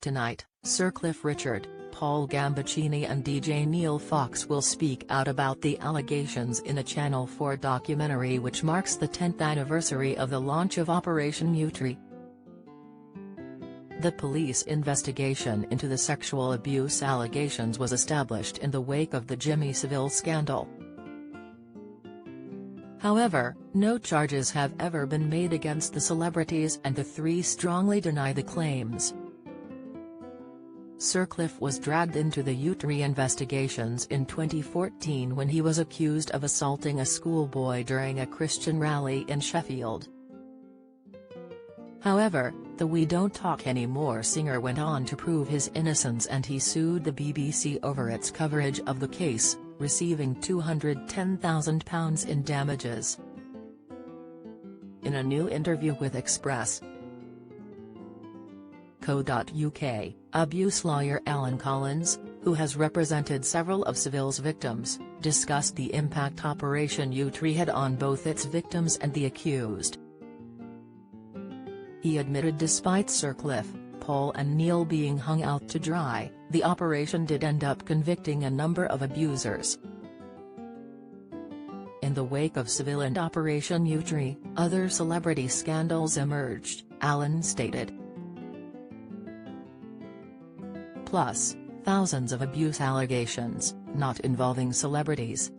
Tonight, Sir Cliff Richard, Paul Gambaccini and DJ Neil Fox will speak out about the allegations in a Channel 4 documentary which marks the 10th anniversary of the launch of Operation Yewtree. The police investigation into the sexual abuse allegations was established in the wake of the Jimmy Savile scandal. However, no charges have ever been made against the celebrities and the three strongly deny the claims. Sir Cliff was dragged into the Yewtree investigations in 2014 when he was accused of assaulting a schoolboy during a Christian rally in Sheffield. However, the We Don't Talk Anymore singer went on to prove his innocence and he sued the BBC over its coverage of the case, receiving £210,000 in damages. In a new interview with Express.co.uk, abuse lawyer Alan Collins, who has represented several of Savile's victims, discussed the impact Operation Yewtree had on both its victims and the accused. He admitted despite Sir Cliff, Paul and Neil being hung out to dry, the operation did end up convicting a number of abusers. In the wake of Savile and Operation Yewtree, other celebrity scandals emerged, Alan stated. Plus, thousands of abuse allegations, not involving celebrities.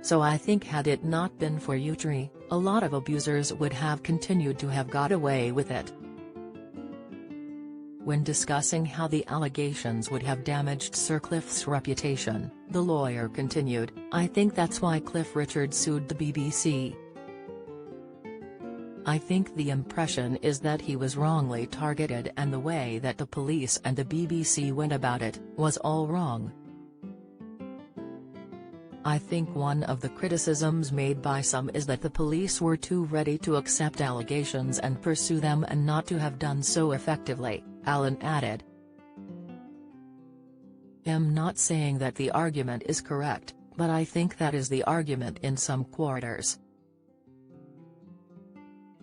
So I think had it not been for Yewtree, a lot of abusers would have continued to have got away with it. When discussing how the allegations would have damaged Sir Cliff's reputation, the lawyer continued, I think that's why Cliff Richard sued the BBC. I think the impression is that he was wrongly targeted and the way that the police and the BBC went about it, was all wrong. I think one of the criticisms made by some is that the police were too ready to accept allegations and pursue them and not to have done so effectively, Alan added. I'm not saying that the argument is correct, but I think that is the argument in some quarters.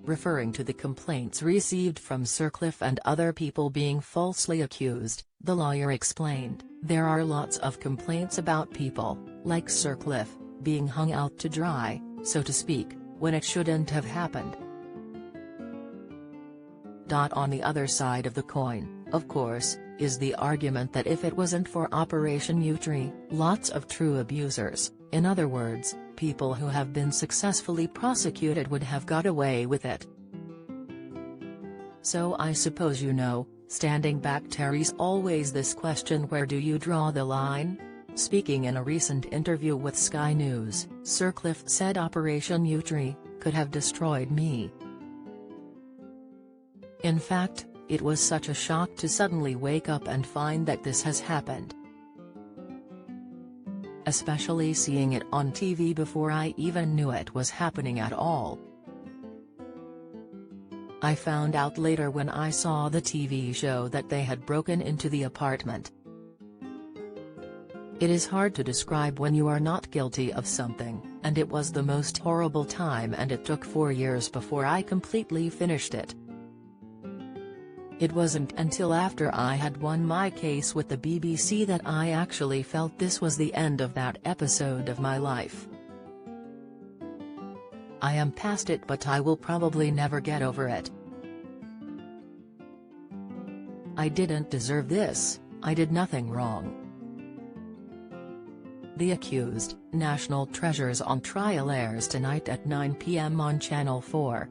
Referring to the complaints received from Sir Cliff and other people being falsely accused, the lawyer explained, there are lots of complaints about people, like Sir Cliff, being hung out to dry, so to speak, when it shouldn't have happened. On the other side of the coin, of course, is the argument that if it wasn't for Operation Yewtree, lots of true abusers, in other words, people who have been successfully prosecuted would have got away with it. So I suppose you know, standing back there's always this question, where do you draw the line? Speaking in a recent interview with Sky News, Sir Cliff said Operation Yewtree could have destroyed me. In fact, it was such a shock to suddenly wake up and find that this has happened. Especially seeing it on TV before I even knew it was happening at all. I found out later when I saw the TV show that they had broken into the apartment. It is hard to describe when you are not guilty of something, and it was the most horrible time, and it took 4 years before I completely finished it. It wasn't until after I had won my case with the BBC that I actually felt this was the end of that episode of my life. I am past it, but I will probably never get over it. I didn't deserve this, I did nothing wrong. The Accused, National Treasures on Trial airs tonight at 9 p.m. on Channel 4.